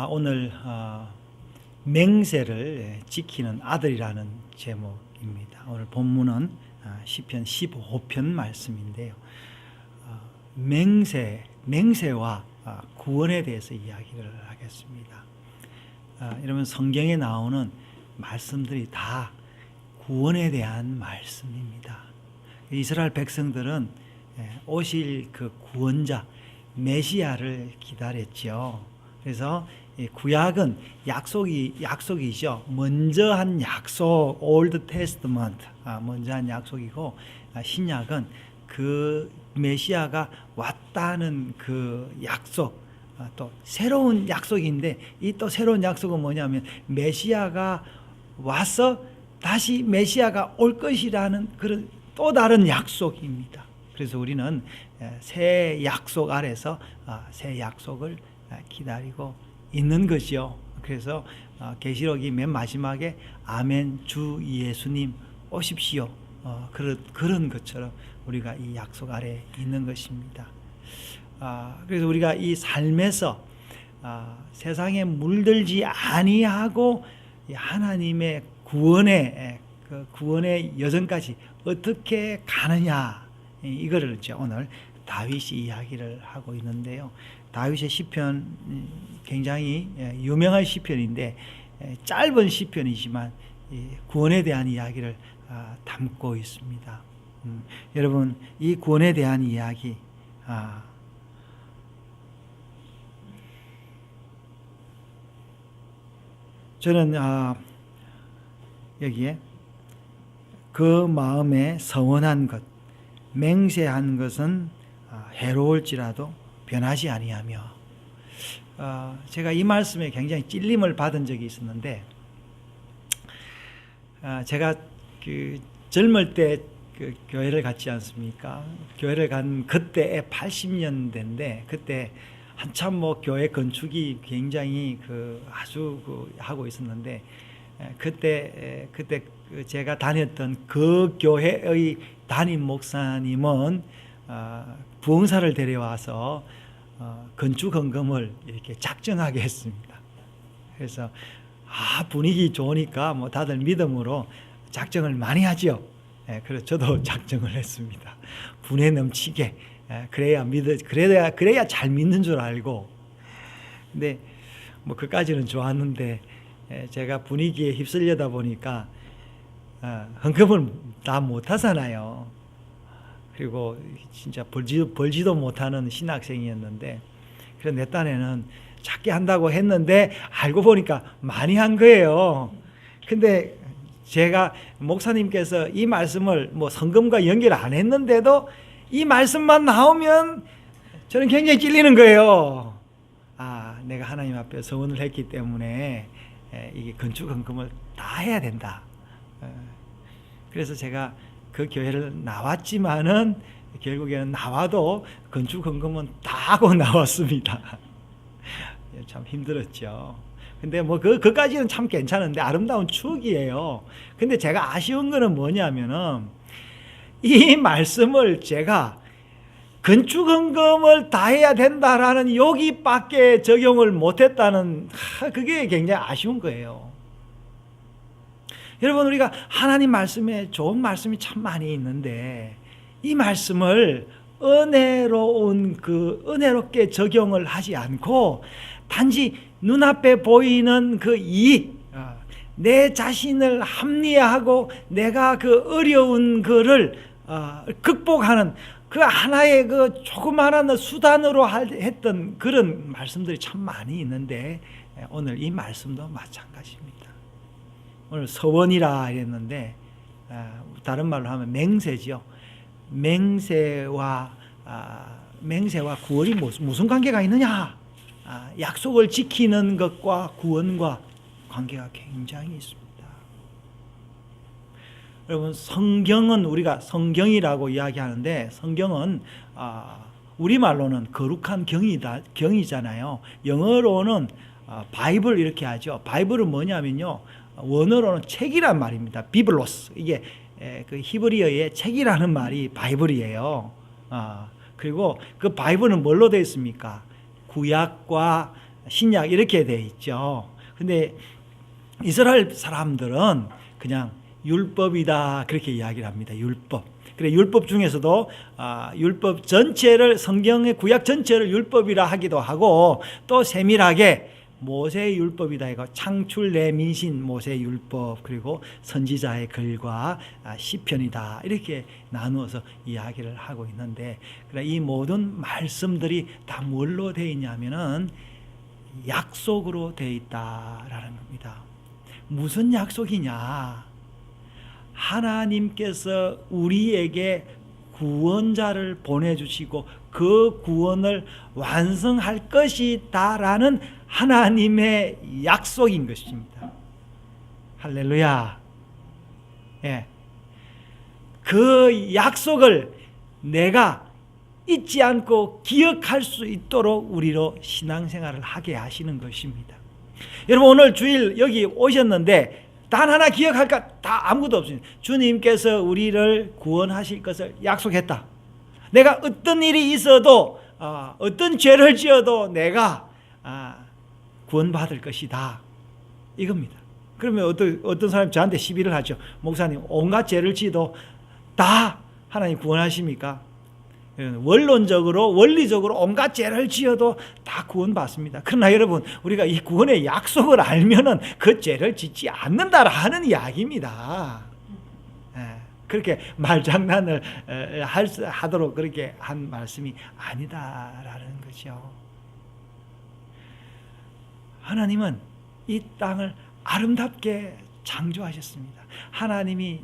오늘 맹세를 지키는 아들이라는 제목입니다. 오늘 본문은 시편 15편 말씀인데요. 맹세와 구원에 대해서 이야기를 하겠습니다. 여러분, 성경에 나오는 말씀들이 다 구원에 대한 말씀입니다. 이스라엘 백성들은 오실 그 구원자 메시아를 기다렸죠. 그래서 구약은 약속이죠. 먼저 한 약속, 올드 테스트먼트, 먼저 한 약속이고, 신약은 그 메시아가 왔다는 그 약속, 또 새로운 약속인데, 이 또 새로운 약속은 뭐냐면 메시아가 와서 다시 메시아가 올 것이라는 그런 또 다른 약속입니다. 그래서 우리는 새 약속 아래서 새 약속을 기다리고 있는 거죠. 그래서 계시록이 맨 마지막에 아멘 주 예수님 오십시오, 그런 것처럼 우리가 이 약속 아래 있는 것입니다. 그래서 우리가 이 삶에서 세상에 물들지 아니하고 하나님의 구원의 여정까지 어떻게 가느냐, 이거를 오늘 다윗이 이야기를 하고 있는데요. 다윗의 시편 굉장히 유명한 시편인데 짧은 시편이지만 구원에 대한 이야기를 담고 있습니다. 여러분, 이 구원에 대한 이야기, 저는 여기에 그 마음에 서원한 것, 맹세한 것은 해로울지라도 변하지 아니하며, 제가 이 말씀에 굉장히 찔림을 받은 적이 있었는데, 제가 그 젊을 때 그 교회를 갔지 않습니까? 교회를 간 그때 80년대인데, 그때 한참 교회 건축이 굉장히 아주 하고 있었는데, 그때 제가 다녔던 그 교회의 담임 목사님은 부흥사를 데려와서 건축 헌금을 이렇게 작정하게 했습니다. 그래서 분위기 좋으니까 다들 믿음으로 작정을 많이 하죠. 그래서 저도 작정을 했습니다. 분에 넘치게, 그래야 잘 믿는 줄 알고. 근데 그까지는 좋았는데, 제가 분위기에 휩쓸려다 보니까 헌금을 다 못하잖아요. 그리고 진짜 벌지도 못하는 신학생이었는데, 그래서 내 딴에는 작게 한다고 했는데 알고 보니까 많이 한 거예요. 근데 제가 목사님께서 이 말씀을 성금과 연결 안 했는데도 이 말씀만 나오면 저는 굉장히 찔리는 거예요. 내가 하나님 앞에 서원을 했기 때문에 이게 건축 헌금을 다 해야 된다. 그래서 제가 그 교회를 나왔지만은 결국에는 나와도 건축 헌금은 다 하고 나왔습니다. 참 힘들었죠. 근데 그까지는 참 괜찮은데 아름다운 추억이에요. 근데 제가 아쉬운 거는 뭐냐면은 이 말씀을 제가 건축 헌금을 다 해야 된다라는 여기밖에 적용을 못했다는, 그게 굉장히 아쉬운 거예요. 여러분, 우리가 하나님 말씀에 좋은 말씀이 참 많이 있는데 이 말씀을 은혜롭게 적용을 하지 않고 단지 눈앞에 보이는 그 이익, 내 자신을 합리화하고 내가 어려운 거를 극복하는 그 하나의 조그마한 수단으로 했던 그런 말씀들이 참 많이 있는데, 오늘 이 말씀도 마찬가지입니다. 오늘 서원이라 했는데 다른 말로 하면 맹세죠. 맹세와 구원이 무슨 관계가 있느냐? 약속을 지키는 것과 구원과 관계가 굉장히 있습니다. 여러분, 성경은 우리가 성경이라고 이야기하는데, 성경은 우리말로는 거룩한 경이잖아요. 영어로는 바이블 이렇게 하죠. 바이블은 뭐냐면요, 원어로는 책이란 말입니다. 비블로스. 이게 그 히브리어의 책이라는 말이 바이블이에요. 그리고 그 바이블은 뭘로 되어 있습니까? 구약과 신약 이렇게 돼 있죠. 근데 이스라엘 사람들은 그냥 율법이다 그렇게 이야기를 합니다. 율법. 그래 율법 중에서도 율법 전체를 성경의 구약 전체를 율법이라 하기도 하고 또 세밀하게 모세의 율법이다 이거 창출 내 민신 모세의 율법 그리고 선지자의 글과 시편이다 이렇게 나누어서 이야기를 하고 있는데 이 모든 말씀들이 다 뭘로 되어 있냐면은 약속으로 되어 있다라는 겁니다. 무슨 약속이냐? 하나님께서 우리에게 구원자를 보내주시고 그 구원을 완성할 것이다라는 하나님의 약속인 것입니다. 할렐루야. 예. 그 약속을 내가 잊지 않고 기억할 수 있도록 우리로 신앙생활을 하게 하시는 것입니다. 여러분 오늘 주일 여기 오셨는데 단 하나 기억할까? 다 아무것도 없습니다. 주님께서 우리를 구원하실 것을 약속했다. 내가 어떤 일이 있어도 어떤 죄를 지어도 내가 구원받을 것이다. 이겁니다. 그러면 어떤 사람이 저한테 시비를 하죠. 목사님 온갖 죄를 지어도 다 하나님 구원하십니까? 원론적으로 원리적으로 온갖 죄를 지어도 다 구원받습니다. 그러나 여러분 우리가 이 구원의 약속을 알면은 그 죄를 짓지 않는다라는 이야기입니다. 그렇게 말장난을 하도록 그렇게 한 말씀이 아니다라는 거죠. 하나님은 이 땅을 아름답게 창조하셨습니다. 하나님이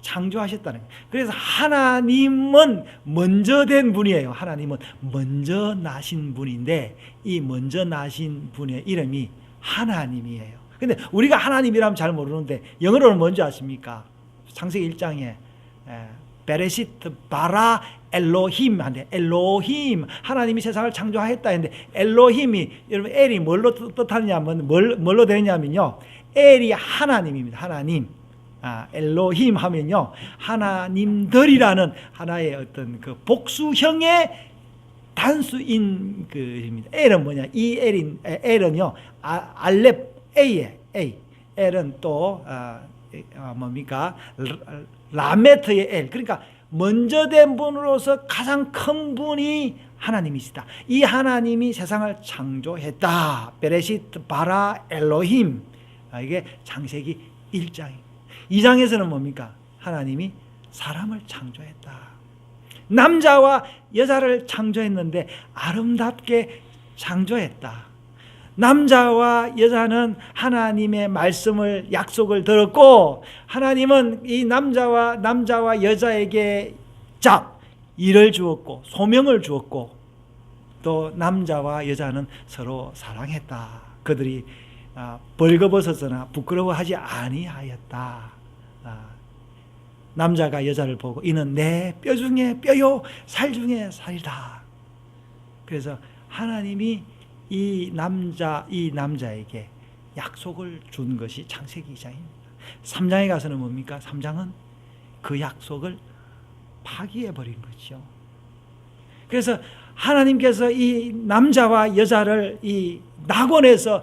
창조하셨다는 거예요. 그래서 하나님은 먼저 된 분이에요. 하나님은 먼저 나신 분인데 이 먼저 나신 분의 이름이 하나님이에요. 근데 우리가 하나님이라면 잘 모르는데 영어로는 뭔지 아십니까? 창세기 1장에 베레시트 바라 엘로힘 한데 엘로힘 하나님이 세상을 창조하였다 했는데 엘로힘이 여러분 엘이 뭘로 뜻하냐면 뭘로 되냐면요. 엘이 하나님입니다. 하나님. 엘로힘 하면요 하나님들이라는 하나의 어떤 그 복수형의 단수인 그입니다. 엘은 뭐냐? 이 엘은요 알렙 A에 A. 엘은 또 뭡니까? 라메트의 엘. 그러니까 먼저 된 분으로서 가장 큰 분이 하나님이시다. 이 하나님이 세상을 창조했다. 베레시트 바라 엘로힘. 이게 창세기 1장입니다. 2장에서는 뭡니까? 하나님이 사람을 창조했다. 남자와 여자를 창조했는데 아름답게 창조했다. 남자와 여자는 하나님의 말씀을 약속을 들었고 하나님은 이 남자와 여자에게 일을 주었고 소명을 주었고 또 남자와 여자는 서로 사랑했다. 그들이 벌거벗어서나 부끄러워하지 아니하였다. 남자가 여자를 보고 이는 내 뼈 중에 뼈요 살 중에 살이다. 그래서 하나님이 이 남자에게 약속을 준 것이 창세기 2장입니다. 3장에 가서는 뭡니까? 3장은 그 약속을 파기해버린 거죠. 그래서 하나님께서 이 남자와 여자를 이 낙원에서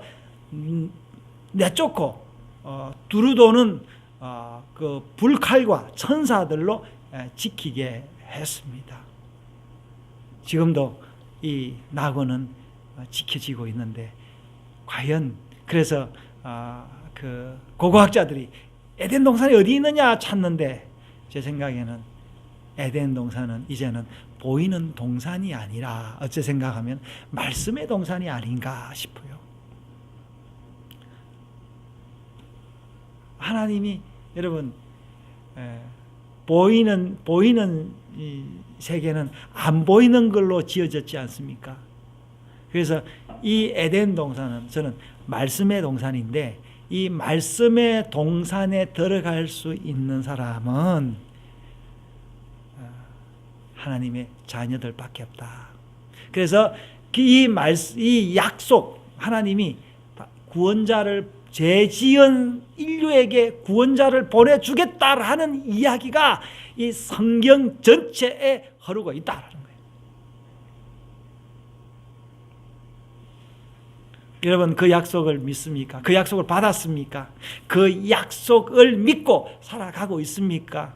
내쫓고 두루도는 그 불칼과 천사들로 지키게 했습니다. 지금도 이 낙원은 지켜지고 있는데 과연 그래서 그 고고학자들이 에덴 동산이 어디 있느냐 찾는데 제 생각에는 에덴 동산은 이제는 보이는 동산이 아니라 어째 생각하면 말씀의 동산이 아닌가 싶어요. 하나님이 여러분 보이는 이 세계는 안 보이는 걸로 지어졌지 않습니까? 그래서 이 에덴 동산은 저는 말씀의 동산인데 이 말씀의 동산에 들어갈 수 있는 사람은 하나님의 자녀들밖에 없다. 그래서 이 약속 하나님이 구원자를 죄 지은 인류에게 구원자를 보내주겠다라는 이야기가 이 성경 전체에 흐르고 있다라는 거예요. 여러분 그 약속을 믿습니까? 그 약속을 받았습니까? 그 약속을 믿고 살아가고 있습니까?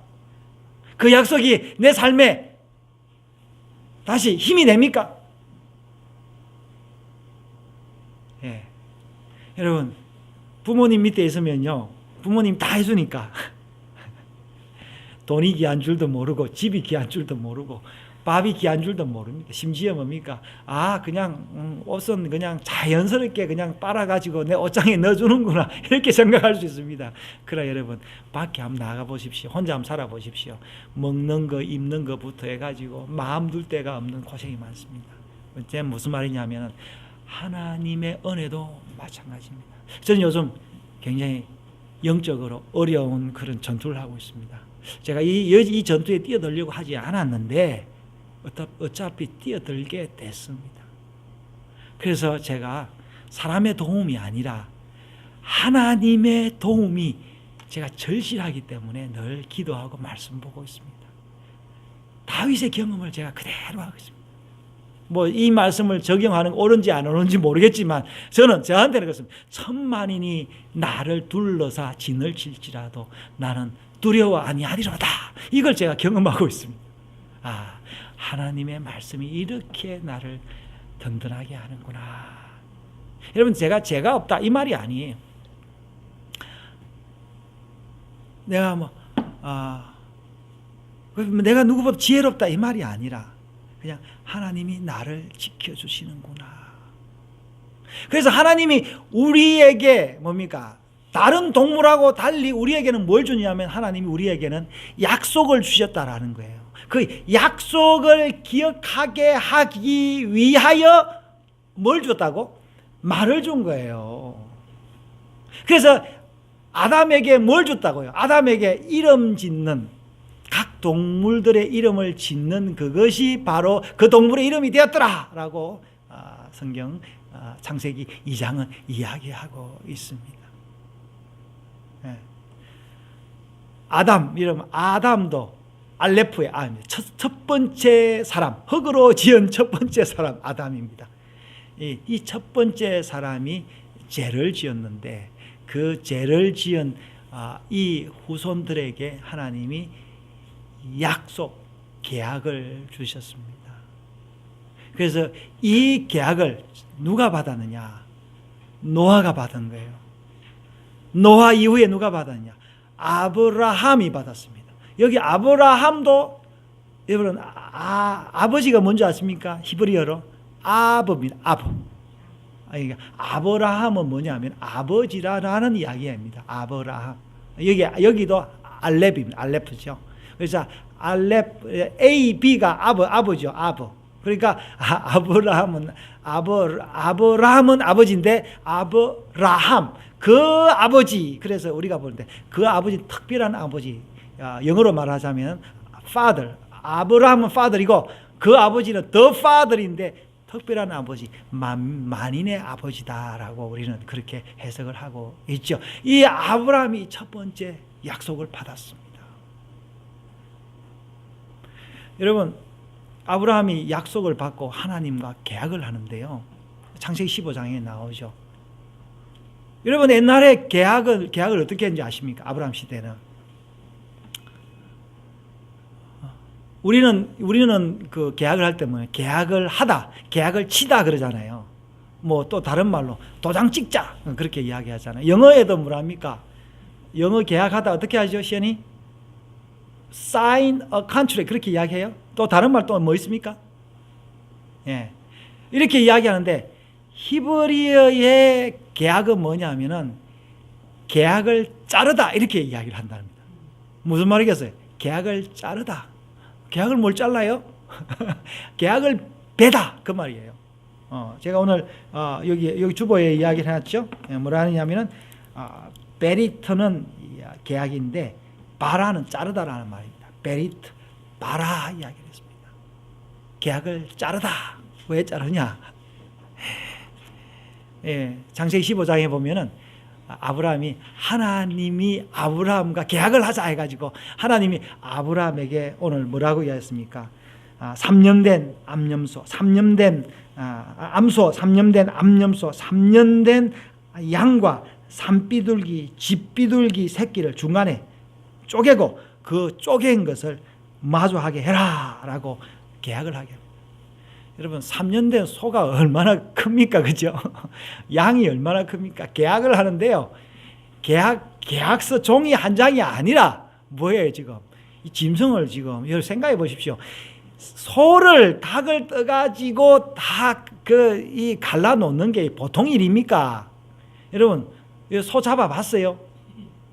그 약속이 내 삶에 다시 힘이 됩니까? 예. 여러분 부모님 밑에 있으면요, 부모님 다 해주니까 돈이 귀한 줄도 모르고 집이 귀한 줄도 모르고 밥이 귀한 줄도 모릅니다. 심지어 뭡니까? 그냥 옷은 그냥 자연스럽게 그냥 빨아가지고 내 옷장에 넣어주는구나 이렇게 생각할 수 있습니다. 그러나 여러분 밖에 한번 나가 보십시오. 혼자 한번 살아보십시오. 먹는 거 입는 거부터 해가지고 마음 둘 데가 없는 고생이 많습니다. 제 무슨 말이냐면 하나님의 은혜도 마찬가지입니다. 저는 요즘 굉장히 영적으로 어려운 그런 전투를 하고 있습니다. 제가 이 전투에 뛰어들려고 하지 않았는데 어차피 뛰어들게 됐습니다. 그래서 제가 사람의 도움이 아니라 하나님의 도움이 제가 절실하기 때문에 늘 기도하고 말씀 보고 있습니다. 다윗의 경험을 제가 그대로 하고 있습니다. 이 말씀을 적용하는 옳은지 안 옳은지 모르겠지만 저한테는 그렇습니다. 천만인이 나를 둘러사 진을 칠지라도 나는 두려워 아니하리로다. 이걸 제가 경험하고 있습니다. 하나님의 말씀이 이렇게 나를 든든하게 하는구나. 여러분 제가 없다 이 말이 아니에요. 내가 내가 누구보다 지혜롭다 이 말이 아니라 그냥 하나님이 나를 지켜주시는구나. 그래서 하나님이 우리에게 뭡니까? 다른 동물하고 달리 우리에게는 뭘 주냐면 하나님이 우리에게는 약속을 주셨다라는 거예요. 그 약속을 기억하게 하기 위하여 뭘 줬다고? 말을 준 거예요. 그래서 아담에게 뭘 줬다고요? 아담에게 이름 짓는, 각 동물들의 이름을 짓는 그것이 바로 그 동물의 이름이 되었더라 라고 성경 창세기 2장은 이야기하고 있습니다. 아담 이름 아담도 알레프의 첫 번째 사람, 흙으로 지은 첫 번째 사람 아담입니다. 이 첫 번째 사람이 죄를 지었는데 그 죄를 지은 이 후손들에게 하나님이 약속, 계약을 주셨습니다. 그래서 이 계약을 누가 받았느냐? 노아가 받은 거예요. 노아 이후에 누가 받았냐? 아브라함이 받았습니다. 여기 아브라함도 여러분 아버지가 뭔지 아십니까? 히브리어로 아버입니다. 아버. 아브라함은 뭐냐면 아버지라는 이야기입니다. 아브라함. 여기도 알렙입니다. 알렙이죠. 그래서 알렙 A, B가 아버죠. 아버. 그러니까 아브라함은 아버지인데 아브라함 그 아버지. 그래서 우리가 볼 때 그 아버지 특별한 아버지. 영어로 말하자면 father. 아브라함은 father이고 그 아버지는 the father인데 특별한 아버지, 만인의 아버지다라고 우리는 그렇게 해석을 하고 있죠. 이 아브라함이 첫 번째 약속을 받았습니다. 여러분, 아브라함이 약속을 받고 하나님과 계약을 하는데요. 창세기 15장에 나오죠. 여러분, 옛날에 계약을 어떻게 했는지 아십니까? 아브라함 시대는. 우리는 그 계약을 할 때 계약을 하다, 계약을 치다 그러잖아요. 또 다른 말로 도장 찍자 그렇게 이야기하잖아요. 영어에도 뭐랍니까? 영어 계약하다 어떻게 하죠, 시연이? Sign a contract 그렇게 이야기해요. 또 다른 말 또 뭐 있습니까? 예, 이렇게 이야기하는데 히브리어의 계약은 뭐냐면은 계약을 자르다 이렇게 이야기를 한답니다. 무슨 말이겠어요? 계약을 자르다. 계약을 뭘 잘라요? 계약을 베다 그 말이에요. 제가 오늘 여기 주보에 이야기를 해놨죠. 뭐라 하느냐면은 베리트는 계약인데 바라는 자르다라는 말입니다. 베리트 바라 이야기를 했습니다. 계약을 자르다. 왜 자르냐? 창세기 15장에 보면은 하나님이 아브라함과 계약을 하자 해가지고 하나님이 아브라함에게 오늘 뭐라고 이야기했습니까? 3년된 암염소, 3년된 암소, 3년된 암염소, 3년된 양과 산비둘기, 집비둘기 새끼를 중간에 쪼개고 그 쪼갠 것을 마주하게 해라 라고 계약을 하게 합니다. 여러분 3년 된 소가 얼마나 큽니까? 그죠? 양이 얼마나 큽니까? 계약을 하는데요, 계약서 종이 한 장이 아니라 뭐예요 지금? 이 짐승을 지금 생각해 보십시오. 소를 닭을 떠가지고 다 이 갈라 놓는 게 보통 일입니까? 여러분 소 잡아봤어요?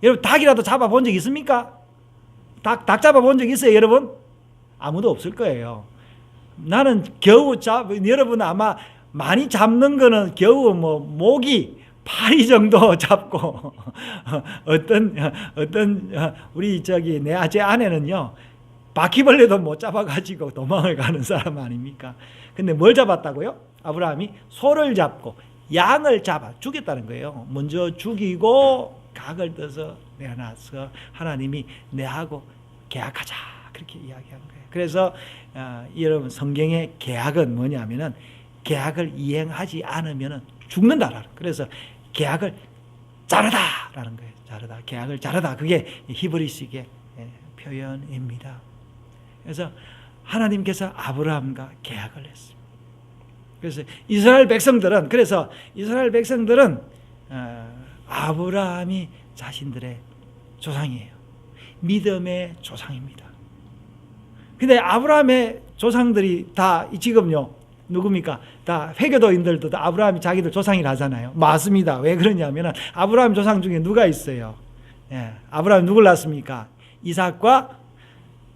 여러분 닭이라도 잡아본 적 있습니까? 닭 잡아본 적 있어요 여러분? 아무도 없을 거예요. 나는 겨우 여러분 아마 많이 잡는 거는 겨우 뭐 모기, 파리 정도 잡고 어떤 우리 제 아내는요 바퀴벌레도 못 잡아가지고 도망을 가는 사람 아닙니까? 근데 뭘 잡았다고요? 아브라함이 소를 잡고 양을 잡아 죽였다는 거예요. 먼저 죽이고 각을 떠서 내놔서 하나님이 내하고 계약하자 그렇게 이야기한 거예요. 그래서 여러분 성경의 계약은 뭐냐면은 계약을 이행하지 않으면 죽는다라는. 그래서 계약을 자르다라는 거예요. 자르다, 계약을 자르다. 그게 히브리식의 표현입니다. 그래서 하나님께서 아브라함과 계약을 했습니다. 그래서 이스라엘 백성들은 아브라함이 자신들의 조상이에요. 믿음의 조상입니다. 근데 아브라함의 조상들이 다 지금요 누굽니까? 다 회교도인들도 다 아브라함이 자기들 조상이라 하잖아요. 맞습니다. 왜 그러냐면 아브라함 조상 중에 누가 있어요? 아브라함이 누굴 낳았습니까? 이삭과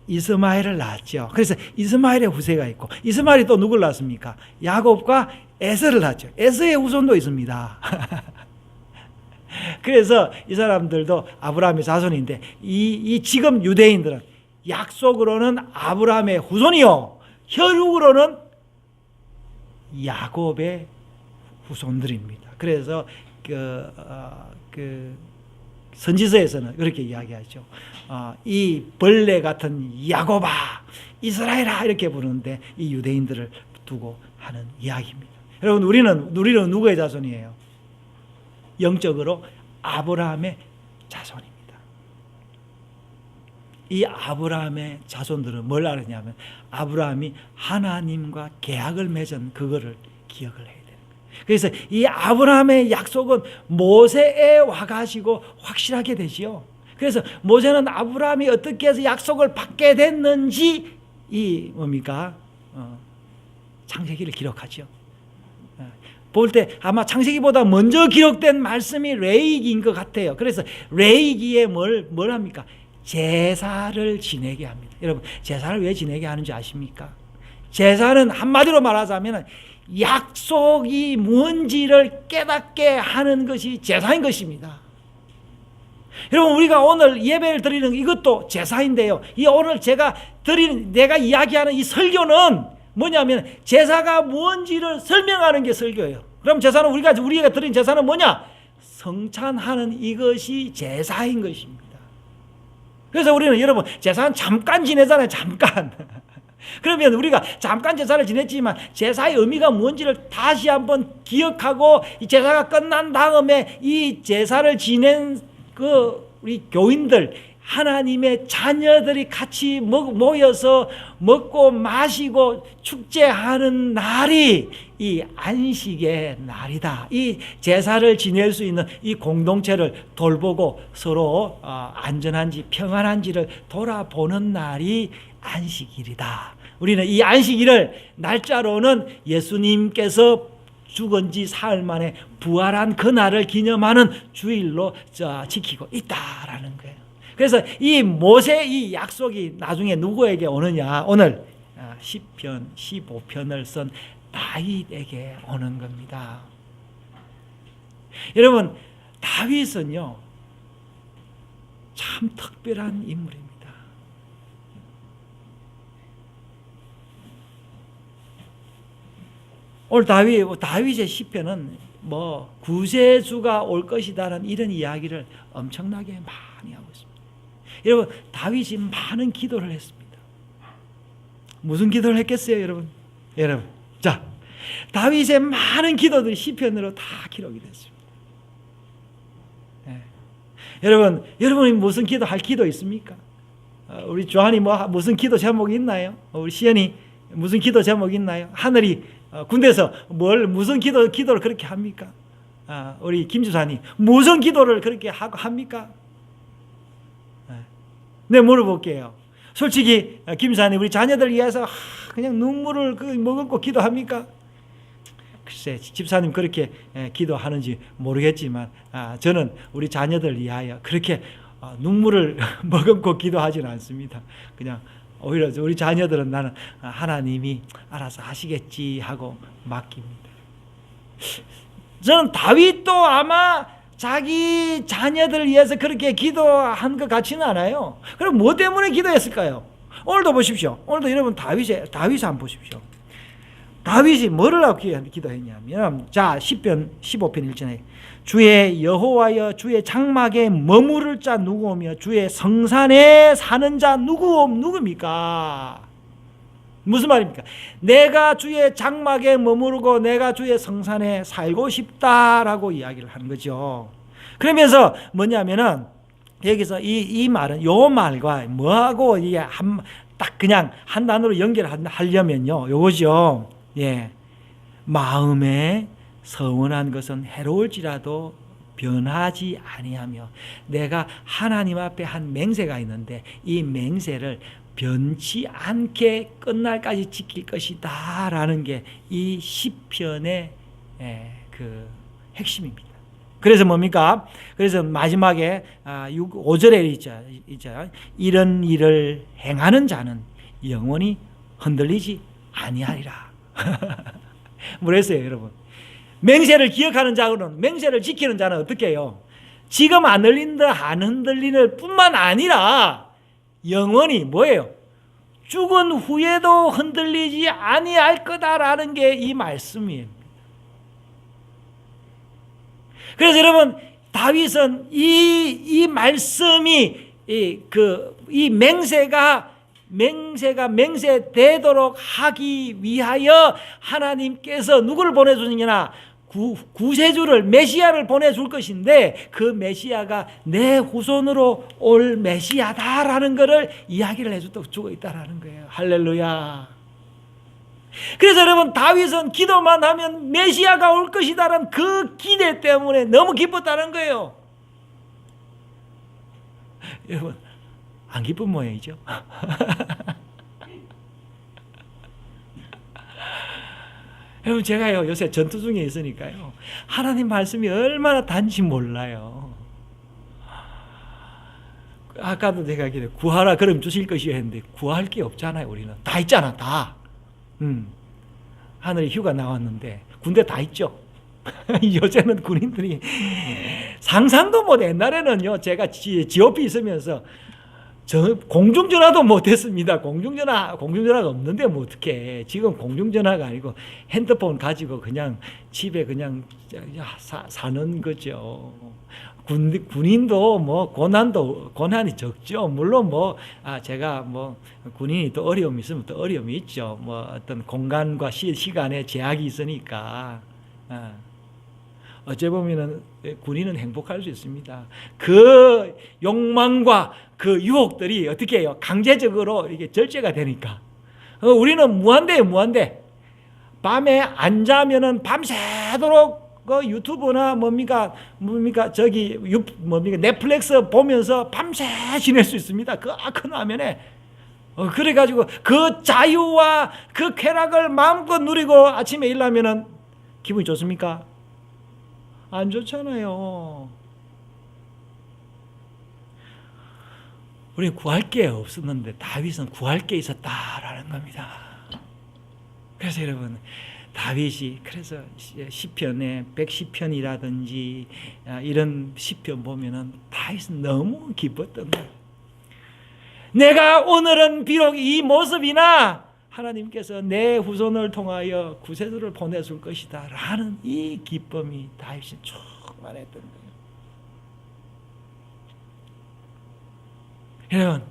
이스마엘을 낳았죠. 그래서 이스마엘의 후세가 있고, 이스마엘이 또 누굴 낳았습니까? 야곱과 에서를 낳았죠. 에서의 후손도 있습니다. 그래서 이 사람들도 아브라함의 자손인데, 이 지금 유대인들은 약속으로는 아브라함의 후손이요, 혈육으로는 야곱의 후손들입니다. 그래서 선지서에서는 그렇게 이야기하죠. 이 벌레 같은 야곱아, 이스라엘아 이렇게 부르는데 이 유대인들을 두고 하는 이야기입니다. 여러분 우리는 누구의 자손이에요? 영적으로 아브라함의 자손입니다. 이 아브라함의 자손들은 뭘 알았냐면 아브라함이 하나님과 계약을 맺은 그거를 기억을 해야 돼요. 그래서 이 아브라함의 약속은 모세에 와가지고 확실하게 되지요. 그래서 모세는 아브라함이 어떻게 해서 약속을 받게 됐는지 창세기를 기록하죠. 볼 때 아마 창세기보다 먼저 기록된 말씀이 레위기인 것 같아요. 그래서 레위기에 뭘 합니까? 제사를 지내게 합니다. 여러분 제사를 왜 지내게 하는지 아십니까? 제사는 한마디로 말하자면 약속이 뭔지를 깨닫게 하는 것이 제사인 것입니다. 여러분 우리가 오늘 예배를 드리는 이것도 제사인데요, 이 오늘 내가 이야기하는 이 설교는 뭐냐면 제사가 뭔지를 설명하는 게 설교예요. 그럼 제사는 우리가 드린 제사는 뭐냐? 성찬하는 이것이 제사인 것입니다. 그래서 우리는 여러분 제사는 잠깐 지내잖아요. 잠깐. 그러면 우리가 잠깐 제사를 지냈지만 제사의 의미가 뭔지를 다시 한번 기억하고 이 제사가 끝난 다음에 이 제사를 지낸 우리 교인들, 하나님의 자녀들이 같이 모여서 먹고 마시고 축제하는 날이 이 안식의 날이다. 이 제사를 지낼 수 있는 이 공동체를 돌보고 서로 안전한지 평안한지를 돌아보는 날이 안식일이다. 우리는 이 안식일을 날짜로는 예수님께서 죽은 지 사흘 만에 부활한 그날을 기념하는 주일로 지키고 있다라는 거예요. 그래서 이 모세의 이 약속이 나중에 누구에게 오느냐? 오늘 시편 15편을 쓴 다윗에게 오는 겁니다. 여러분 다윗은요 참 특별한 인물입니다. 오늘 다윗의 시편은 구세주가 올 것이다라는 이런 이야기를 엄청나게 많이 하고 있습니다. 여러분 다윗이 많은 기도를 했습니다. 무슨 기도를 했겠어요, 여러분? 여러분, 자, 다윗의 많은 기도들이 시편으로 다 기록이 됐습니다. 예. 여러분이 무슨 기도할 기도 있습니까? 우리 조한이 무슨 기도 제목이 있나요? 우리 시연이 무슨 기도 제목이 있나요? 하늘이 군대에서 무슨 기도를 그렇게 합니까? 우리 김주사님 무슨 기도를 그렇게 합니까? 네, 물어볼게요. 솔직히 김주사님 우리 자녀들 위해서 그냥 눈물을 머금고 기도합니까? 글쎄, 집사님 그렇게 기도하는지 모르겠지만 저는 우리 자녀들 위하여 그렇게 눈물을 머금고 기도하지는 않습니다. 그냥 오히려 우리 자녀들은 나는 하나님이 알아서 하시겠지 하고 맡깁니다. 저는 다윗도 아마 자기 자녀들 위해서 그렇게 기도한 것 같지는 않아요. 그럼 뭐 때문에 기도했을까요? 오늘도 보십시오. 오늘도 여러분 다윗을 한번 보십시오. 다윗이 뭐를 하고 기도했냐면, 자, 시편 15편 1절에 주의 여호와여 주의 장막에 머무를 자 누구오며 주의 성산에 사는 자 누구입니까? 무슨 말입니까? 내가 주의 장막에 머무르고 내가 주의 성산에 살고 싶다라고 이야기를 하는 거죠. 그러면서 뭐냐면은 여기서 이 말은 요 말과 뭐하고 이게 딱 그냥 한 단어로 연결하려면요, 요거죠. 예, 마음에 서운한 것은 해로울지라도 변하지 아니하며 내가 하나님 앞에 한 맹세가 있는데 이 맹세를 변치 않게 끝날까지 지킬 것이다 라는 게 이 시편의 그 핵심입니다. 그래서 뭡니까? 그래서 마지막에 5절에 있죠. 이런 일을 행하는 자는 영원히 흔들리지 아니하리라. 뭐랬어요, 여러분? 맹세를 기억하는 자는, 맹세를 지키는 자는 어떻게 해요? 지금 안 흔들리는 뿐만 아니라 영원히 뭐예요? 죽은 후에도 흔들리지 아니할 거다라는 게 이 말씀이에요. 그래서 여러분, 다윗은 이 말씀이 이 맹세되도록 하기 위하여 하나님께서 누구를 보내주느냐? 구세주를, 메시아를 보내줄 것인데 그 메시아가 내 후손으로 올 메시아다라는 것을 이야기를 해주고 있다라는 거예요. 할렐루야. 그래서 여러분, 다윗은 기도만 하면 메시아가 올 것이다라는 그 기대 때문에 너무 기뻤다는 거예요. 여러분, 안 기쁜 모양이죠. 여러분, 제가요 요새 전투 중에 있으니까요 하나님 말씀이 얼마나 단지 몰라요. 아까도 제가 얘기했는데 구하라 그럼 주실 것이요 했는데 구할 게 없잖아요. 우리는 다 있잖아, 다. 하늘에 휴가 나왔는데 군대 다 있죠. 요새는 군인들이 상상도 못. 옛날에는요 제가 GOP 있으면서 공중전화도 못했습니다. 공중전화가 없는데 뭐 어떡해. 지금 공중전화가 아니고 핸드폰 가지고 그냥 집에 그냥 사는 거죠. 군인도 뭐 고난이 적죠. 물론 제가 군인이 또 어려움이 있으면 또 어려움이 있죠. 어떤 공간과 시간에 제약이 있으니까. 어째 보면은 군인은 행복할 수 있습니다. 그 욕망과 그 유혹들이 어떻게 해요? 강제적으로 이게 절제가 되니까. 우리는 무한대예요, 무한대. 밤에 안 자면은 밤새도록 유튜브나 저기 넷플릭스 보면서 밤새 지낼 수 있습니다. 그 큰 화면에. 그래가지고 그 자유와 그 쾌락을 마음껏 누리고 아침에 일어나면은 기분이 좋습니까? 안 좋잖아요. 우리는 구할 게 없었는데 다윗은 구할 게 있었다라는 겁니다. 그래서 여러분, 다윗이 그래서 시편에 110편이라든지 이런 시편 보면은 다윗은 너무 기뻤던 거예요. 내가 오늘은 비록 이 모습이나 하나님께서 내 후손을 통하여 구세주를 보내줄 것이다 라는 이 기쁨이 다윗이 충만했던 거예요. 여러분,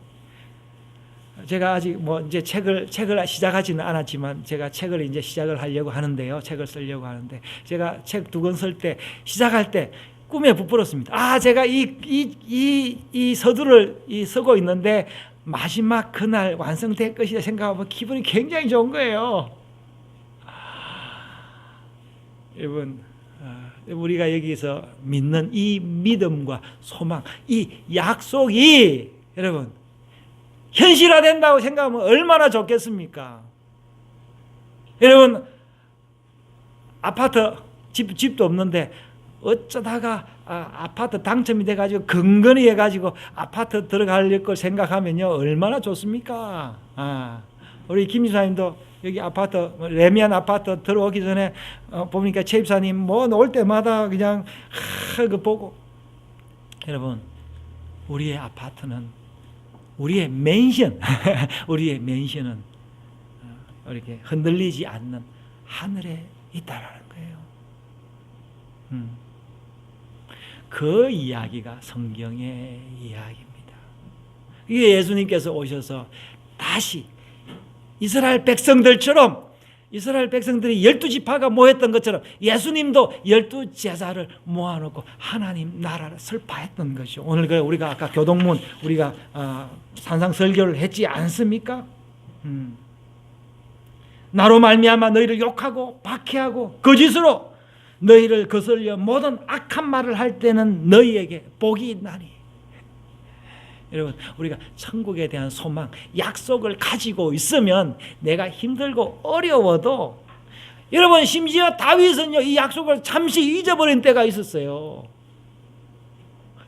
제가 아직 뭐 이제 책을 시작하지는 않았지만 제가 책을 이제 시작을 하려고 하는데요. 책을 쓰려고 하는데 제가 책 2권 쓸 때 시작할 때 꿈에 부풀었습니다. 아, 제가 이 서두를 쓰고 있는데 마지막 그날 완성될 것이다 생각하면 기분이 굉장히 좋은 거예요. 여러분, 우리가 여기서 믿는 이 믿음과 소망, 이 약속이 여러분 현실화된다고 생각하면 얼마나 좋겠습니까? 여러분, 아파트 집도 없는데 어쩌다가 아파트 당첨이 돼가지고 근거리 해가지고 아파트 들어갈 걸 생각하면요 얼마나 좋습니까? 우리 김 지사님도 여기 아파트 레미안 아파트 들어오기 전에 보니까 최 집사님 뭐 올 때마다 그냥 그 보고, 여러분 우리의 아파트는 우리의 맨션 우리의 맨션은 이렇게 흔들리지 않는 하늘에 있다라는 거예요. 그 이야기가 성경의 이야기입니다. 이게 예수님께서 오셔서 다시 이스라엘 백성들처럼, 이스라엘 백성들이 12지파가 모였던 것처럼 예수님도 12제자를 모아놓고 하나님 나라를 설파했던 것이죠. 오늘 우리가 아까 교동문 우리가 산상설교를 했지 않습니까? 나로 말미암아 너희를 욕하고 박해하고 거짓으로 너희를 거슬려 모든 악한 말을 할 때는 너희에게 복이 있나니. 여러분, 우리가 천국에 대한 소망, 약속을 가지고 있으면 내가 힘들고 어려워도, 여러분 심지어 다윗은요 이 약속을 잠시 잊어버린 때가 있었어요.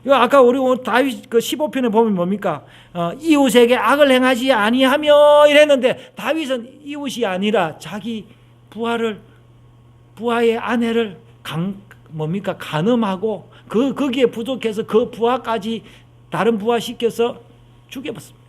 아까 우리 다윗 그 15편에 보면 뭡니까? 이웃에게 악을 행하지 아니하며 이랬는데, 다윗은 이웃이 아니라 자기 부하의 아내를 간음하고 거기에 부족해서 그 부하까지 다른 부하 시켜서 죽여봤습니다.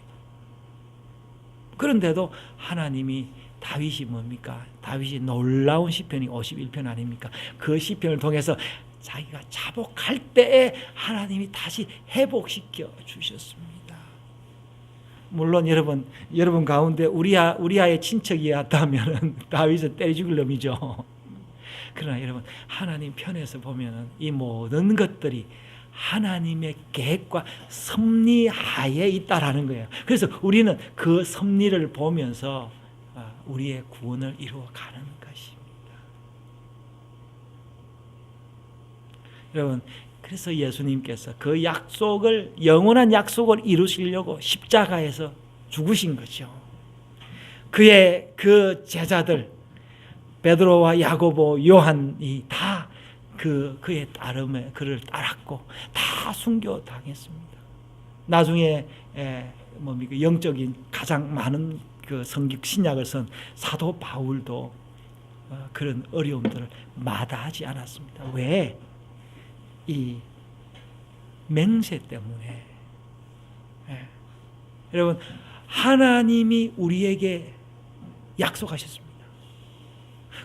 그런데도 하나님이 다윗이 뭡니까? 다윗이 놀라운 시편이 51편 아닙니까? 그 시편을 통해서 자기가 자복할 때에 하나님이 다시 회복시켜 주셨습니다. 물론 여러분 가운데 우리아의 친척이었다면 다윗은 때려 죽을 놈이죠. 그러나 여러분, 하나님 편에서 보면 이 모든 것들이 하나님의 계획과 섭리 하에 있다라는 거예요. 그래서 우리는 그 섭리를 보면서 우리의 구원을 이루어가는 것입니다. 여러분, 그래서 예수님께서 그 약속을, 영원한 약속을 이루시려고 십자가에서 죽으신 거죠. 그의 그 제자들 베드로와 야고보, 요한이 다 그의 따름에 그를 따랐고 다 순교당했습니다. 나중에 뭡니까? 영적인 가장 많은 그 성경 신약을 쓴 사도 바울도 그런 어려움들을 마다하지 않았습니다. 왜? 이 맹세 때문에. 여러분, 하나님이 우리에게 약속하셨습니다.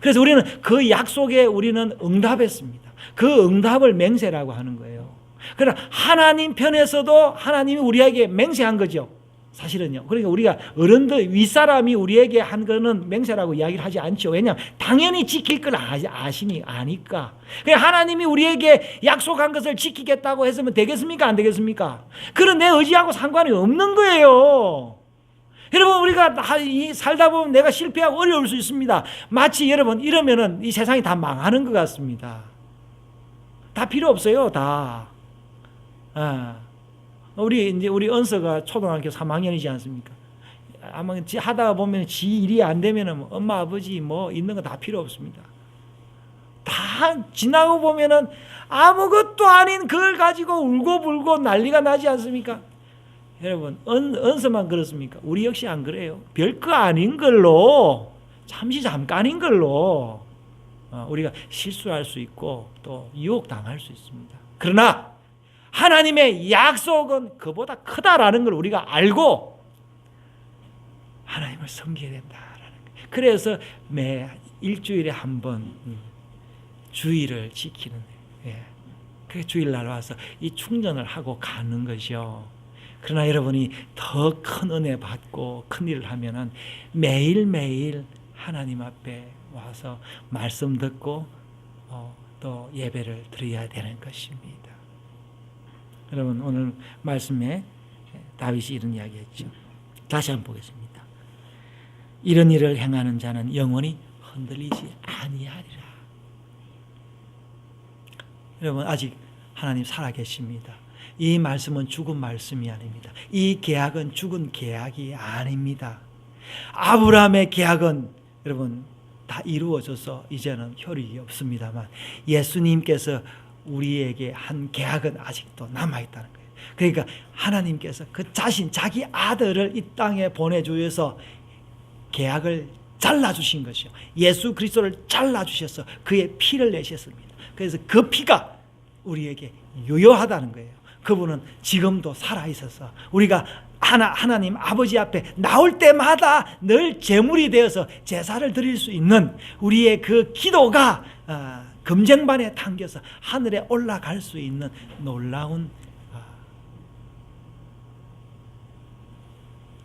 그래서 우리는 그 약속에 우리는 응답했습니다. 그 응답을 맹세라고 하는 거예요. 그러나 하나님 편에서도 하나님이 우리에게 맹세한 거죠. 사실은요. 그러니까 우리가 어른들, 윗사람이 우리에게 한 거는 맹세라고 이야기를 하지 않죠. 왜냐하면 당연히 지킬 걸 아니까. 그냥 하나님이 우리에게 약속한 것을 지키겠다고 했으면 되겠습니까? 안 되겠습니까? 그런 내 의지하고 상관이 없는 거예요. 여러분, 우리가 살다 보면 내가 실패하고 어려울 수 있습니다. 마치 여러분 이러면은 이 세상이 다 망하는 것 같습니다. 다 필요 없어요, 다. 우리 은서가 초등학교 3학년이지 않습니까? 아마 하다 보면 지 일이 안 되면은 엄마 아버지 뭐 있는 거 다 필요 없습니다. 다 지나고 보면은 아무것도 아닌 그걸 가지고 울고 불고 난리가 나지 않습니까? 여러분, 은서만 그렇습니까? 우리 역시 안 그래요. 별거 아닌 걸로, 잠깐인 걸로 우리가 실수할 수 있고 또 유혹당할 수 있습니다. 그러나 하나님의 약속은 그보다 크다라는 걸 우리가 알고 하나님을 섬겨야 된다라는 거예요. 그래서 매 일주일에 한 번 주일을 지키는, 그 주일날 와서 이 충전을 하고 가는 것이요. 그러나 여러분이 더 큰 은혜 받고 큰 일을 하면은 매일매일 하나님 앞에 와서 말씀 듣고 또 예배를 드려야 되는 것입니다. 여러분, 오늘 말씀에 다윗이 이런 이야기했죠. 다시 한번 보겠습니다. 이런 일을 행하는 자는 영원히 흔들리지 아니하리라. 여러분, 아직 하나님 살아계십니다. 이 말씀은 죽은 말씀이 아닙니다. 이 계약은 죽은 계약이 아닙니다. 아브라함의 계약은 여러분 다 이루어져서 이제는 효력이 없습니다만, 예수님께서 우리에게 한 계약은 아직도 남아있다는 거예요. 그러니까 하나님께서 그 자신, 자기 아들을 이 땅에 보내주셔서 계약을 잘라주신 것이요, 예수 그리스도를 잘라주셔서 그의 피를 내셨습니다. 그래서 그 피가 우리에게 유효하다는 거예요. 그분은 지금도 살아있어서 우리가 하나님 아버지 앞에 나올 때마다 늘 제물이 되어서 제사를 드릴 수 있는 우리의 그 기도가 금쟁반에 당겨서 하늘에 올라갈 수 있는 놀라운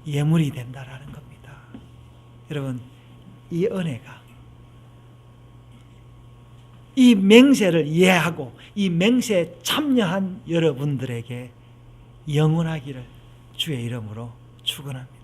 예물이 된다라는 겁니다. 여러분, 이 은혜가, 이 맹세를 이해하고 이 맹세에 참여한 여러분들에게 영원하기를 주의 이름으로 축원합니다.